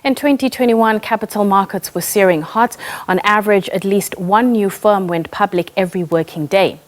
In 2021, capital markets were searing hot. On average, at least one new firm went public every working day.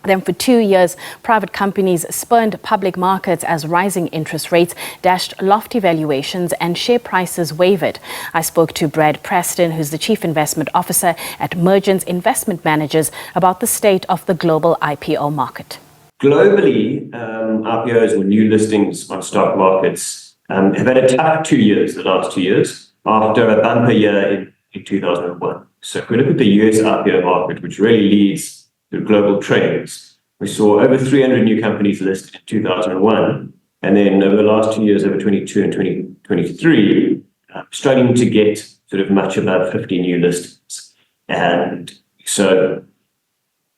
Then for 2 years, private companies spurned public markets as rising interest rates dashed lofty valuations and share prices wavered. I spoke to Brad Preston, who's the Chief Investment Officer at Mergence Investment Managers, about the state of the global IPO market. Globally, IPOs or new listings on stock markets have had a tough 2 years, the last 2 years, after a bumper year in 2001. So if we look at the US IPO market, which really leads the global trends, we saw over 300 new companies listed in 2001, and then over the last 2 years, over 22 and 2023, struggling to get sort of much above 50 new listings. And so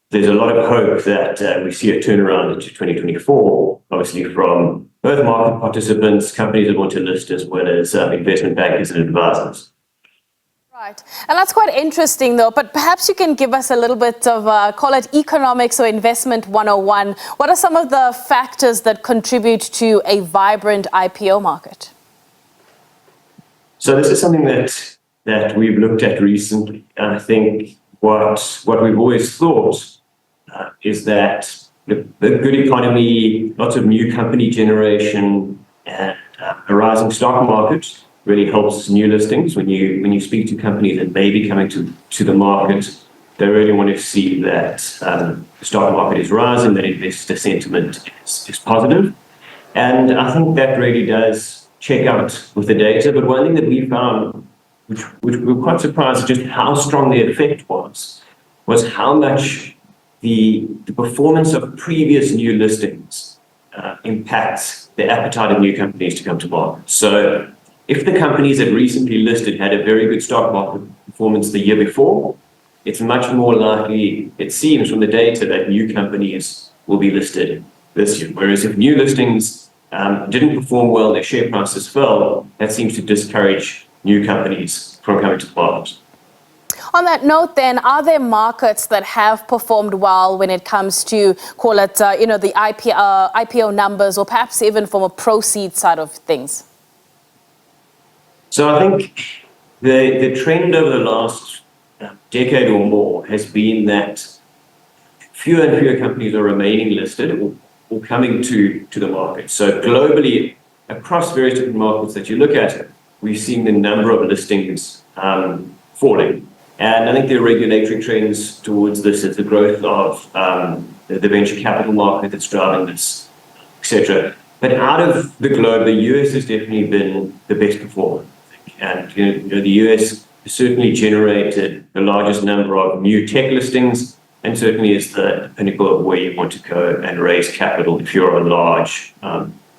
there's a lot of hope that we see a turnaround into 2024, obviously from both market participants, companies that want to list, as well as investment bankers and advisors. Right. And that's quite interesting, though. But perhaps you can give us a little bit of, call it economics or investment 101. What are some of the factors that contribute to a vibrant IPO market? So this is something that we've looked at recently. And I think what we've always thought is that the good economy, lots of new company generation, and a rising stock market really helps new listings. When you speak to companies that may be coming to the market, they really want to see that the stock market is rising, that investor sentiment is positive. And I think that really does check out with the data. But one thing that we found, which we were quite surprised at just how strong the effect was how much the performance of previous new listings impacts the appetite of new companies to come to market. So if the companies that recently listed had a very good stock market performance the year before, it's much more likely, it seems from the data, that new companies will be listed this year. Whereas if new listings didn't perform well, their share prices fell, that seems to discourage new companies from coming to the market. On that note, then, are there markets that have performed well when it comes to, call it, the IPO numbers, or perhaps even from a proceeds side of things? So I think the trend over the last decade or more has been that fewer and fewer companies are remaining listed or coming to the market. So globally, across various different markets that you look at, we've seen the number of listings falling. And I think there are regulatory trends towards this as the growth of the venture capital market that's driving this, etc. But out of the globe, the US has definitely been the best performer. And the US certainly generated the largest number of new tech listings, and certainly is the pinnacle of where you want to go and raise capital if you're a large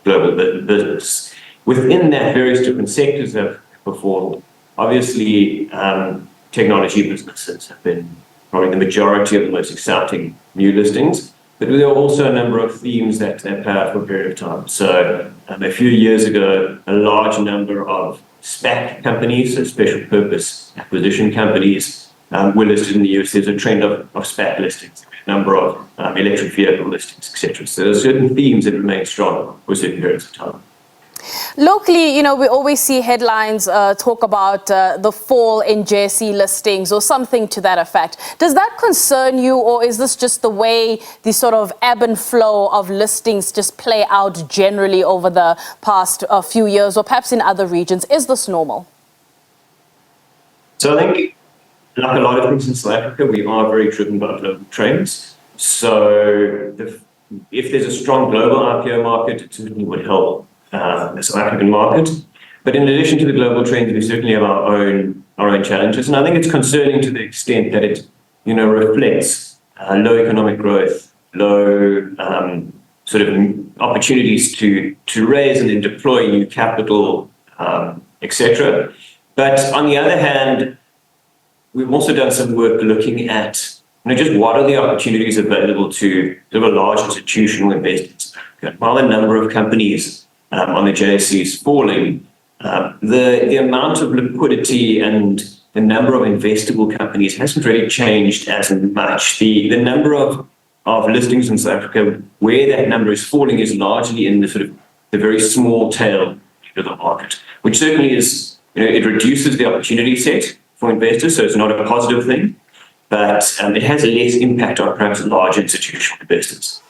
global business. Within that, various different sectors have performed. Obviously, technology businesses have been probably the majority of the most exciting new listings, but there are also a number of themes that play out for a period of time. So a few years ago, a large number of SPAC companies, so special purpose acquisition companies, were listed in the US. There's a trend of SPAC listings, a number of electric vehicle listings, etc. So there are certain themes that remain strong for certain periods of time. Locally, we always see headlines talk about the fall in JSE listings or something to that effect. Does that concern you, or is this just the way the sort of ebb and flow of listings just play out generally over the past few years, or perhaps in other regions? Is this normal? So I think, like a lot of things in South Africa, we are very driven by global trends. So if there's a strong global IPO market, it certainly would help the South African market. But in addition to the global trends, we certainly have our own challenges. And I think it's concerning to the extent that it reflects low economic growth, low sort of opportunities to raise and then deploy new capital, etc. But on the other hand, we've also done some work looking at just what are the opportunities available to a large institutional investors. While the number of companies on the JSE is falling, the amount of liquidity and the number of investable companies hasn't really changed as much. The number of listings in South Africa, where that number is falling, is largely in the very small tail of the market, which certainly is it reduces the opportunity set for investors, so it's not a positive thing, but it has less impact on perhaps large institutional investors.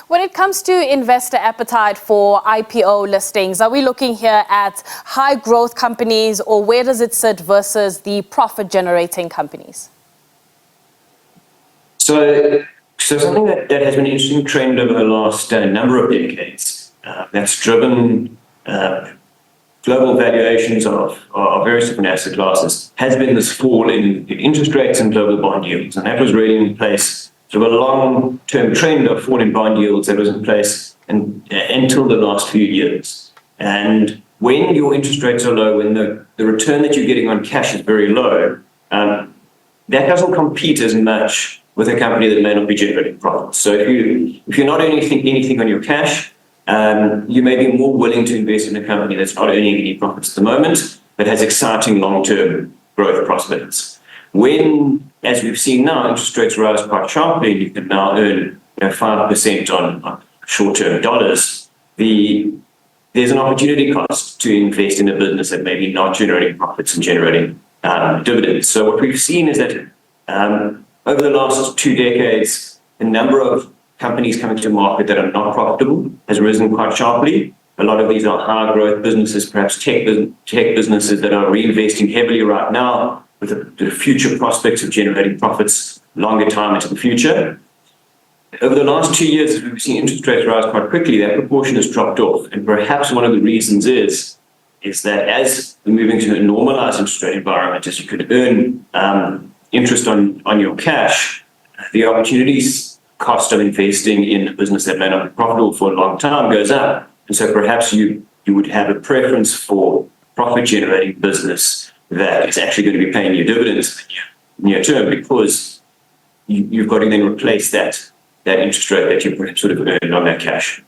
When it comes to investor appetite for IPO listings, are we looking here at high growth companies, or where does it sit versus the profit generating companies? So something that has been an interesting trend over the last number of decades, that's driven global valuations of various different asset classes, has been this fall in interest rates and global bond yields. And that was really in place, sort of a long-term trend of falling bond yields that was in place until the last few years. And when your interest rates are low, when the return that you're getting on cash is very low, that doesn't compete as much with a company that may not be generating profits. So if you're not earning anything on your cash, you may be more willing to invest in a company that's not earning any profits at the moment, but has exciting long-term growth prospects. When, as we've seen now, interest rates rise quite sharply, and you can now earn 5% on short-term dollars, there's an opportunity cost to invest in a business that may be not generating profits and generating dividends. So what we've seen is that over the last 2 decades, the number of companies coming to market that are not profitable has risen quite sharply. A lot of these are high growth businesses, perhaps tech businesses that are reinvesting heavily right now with the future prospects of generating profits longer time into the future. Over the last 2 years, as we've seen interest rates rise quite quickly, that proportion has dropped off. And perhaps one of the reasons is that as we're moving to a normalized interest rate environment, as you could earn interest on your cash, the opportunities cost of investing in a business that may not be profitable for a long time goes up. And so perhaps you would have a preference for profit-generating business that is actually going to be paying you dividends in the near term, because you've got to then replace that interest rate that you perhaps would have earned on that cash.